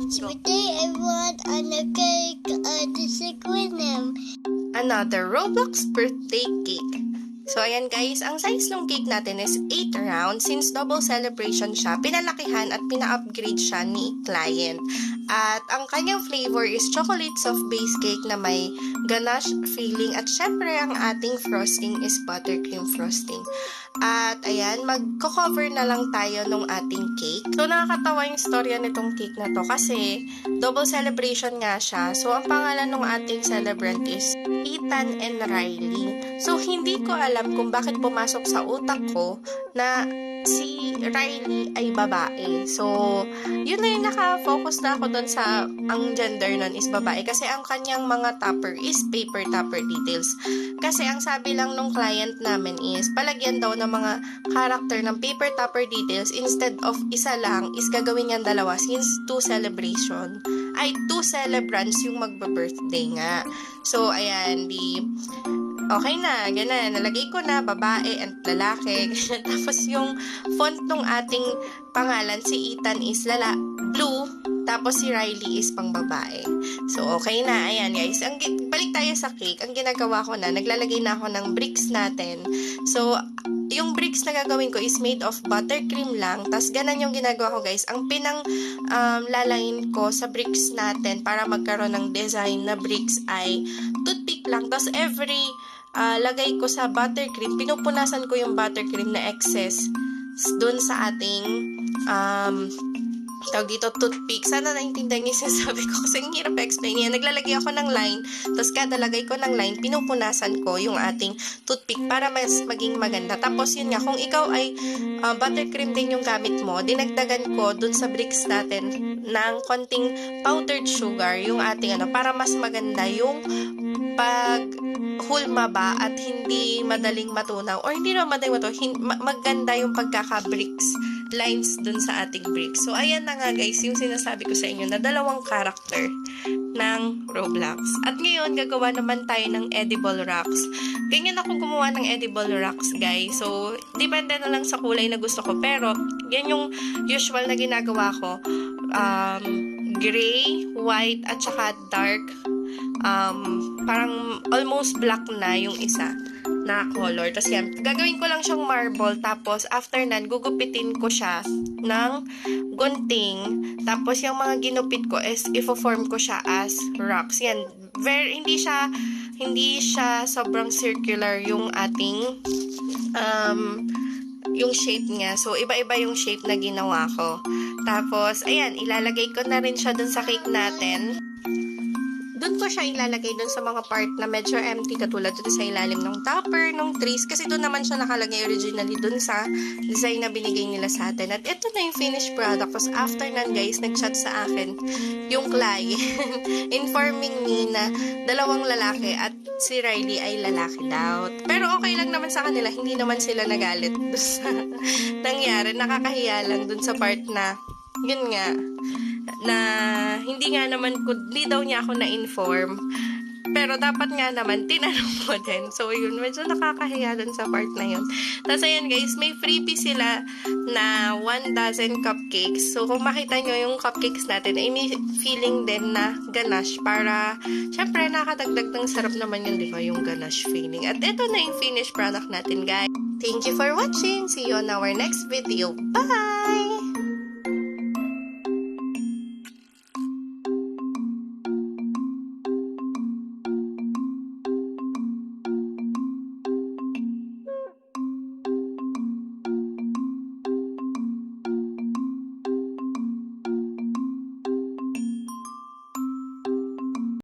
Today I want on a cake to stick with him. Another Roblox birthday cake. So, ayan guys, ang size ng cake natin is 8 round. Since double celebration siya, pinalakihan at pina-upgrade siya ni client. At ang kanyang flavor is chocolate soft base cake na may ganache filling. At syempre, ang ating frosting is buttercream frosting. At ayan, magko-cover na lang tayo ng ating cake. So, nakakatawa yung storya nitong cake na to kasi double celebration nga siya. So, ang pangalan ng ating celebrant is Ethan and Riley. So, hindi ko alam kung bakit pumasok sa utak ko na si Riley ay babae. So, yun na yung naka-focus na ako doon sa ang gender nun is babae. Kasi ang kanyang mga topper is paper topper details. Kasi ang sabi lang nung client namin is palagyan daw ng mga character ng paper topper details instead of isa lang is gagawin niyang dalawa since 2 celebrants yung magba-birthday nga. So, ayan, okay na, ganun. Nalagay ko na, babae and lalaki. Tapos yung font ng ating pangalan, si Ethan is blue. Tapos si Riley is pang babae. So, okay na. Ayan, guys. Balik tayo sa cake. Ang ginagawa ko na, naglalagay na ako ng bricks natin. So, yung bricks na gagawin ko is made of buttercream lang. Tapos, ganun yung ginagawa ko, guys. Ang lalayin ko sa bricks natin para magkaroon ng design na bricks ay toothpick lang. Tapos, every lagay ko sa buttercream, pinupunasan ko yung buttercream na excess dun sa ating tawag dito, toothpick. Sana naintindihan niyo yung sinasabi ko kasi ang hirap explain yan. Naglalagay ako ng line, tapos kada lagay ko ng line, pinupunasan ko yung ating toothpick para mas maging maganda. Tapos yun nga, kung ikaw ay buttercream din yung gamit mo, dinagdagan ko dun sa bricks natin ng konting powdered sugar, yung ating para mas maganda yung hulma ba at hindi madaling matunaw or hindi naman madaling matunaw, maganda yung pagkaka-bricks lines dun sa ating bricks. So, ayan na nga guys, yung sinasabi ko sa inyo na dalawang character ng Roblox. At ngayon, gagawa naman tayo ng edible rocks. Ganyan ako gumawa ng edible rocks, guys. So, depende na lang sa kulay na gusto ko. Pero, yan yung usual na ginagawa ko. Gray, white, at saka dark. Parang almost black na yung isa na color. Tapos yan, gagawin ko lang siyang marble. Tapos, after nan, gugupitin ko siya ng gunting. Tapos, yung mga ginupit ko is, ifo-form ko siya as rocks. Yan, hindi siya sobrang circular yung ating, yung shape niya. So, iba-iba yung shape na ginawa ko. Tapos, ayan, ilalagay ko na rin siya dun sa cake natin. Doon ko siya ilalagay doon sa mga part na medyo empty katulad doon sa ilalim ng topper, ng trees. Kasi doon naman siya nakalagay originally doon sa design na binigay nila sa atin. At ito na yung finished product. Tapos after nan guys, nag-chat sa akin yung client informing me na dalawang lalaki at si Riley ay lalaki daw. Pero okay lang naman sa kanila. Hindi naman sila nagalit doon sa nangyari. Nakakahiya lang doon sa part na yun nga, na hindi daw niya ako na-inform. Pero dapat nga naman, tinanong ko din. So, yun, medyo nakakahiya dun sa part na yun. Tapos, ayan guys, may freebie sila na 1 dozen cupcakes. So, kung makita nyo yung cupcakes natin, ay may feeling din na ganache para, syempre, nakadagdag ng sarap naman yun, di ba? Yung ganache feeling. At ito na yung finished product natin, guys. Thank you for watching. See you on our next video. Bye!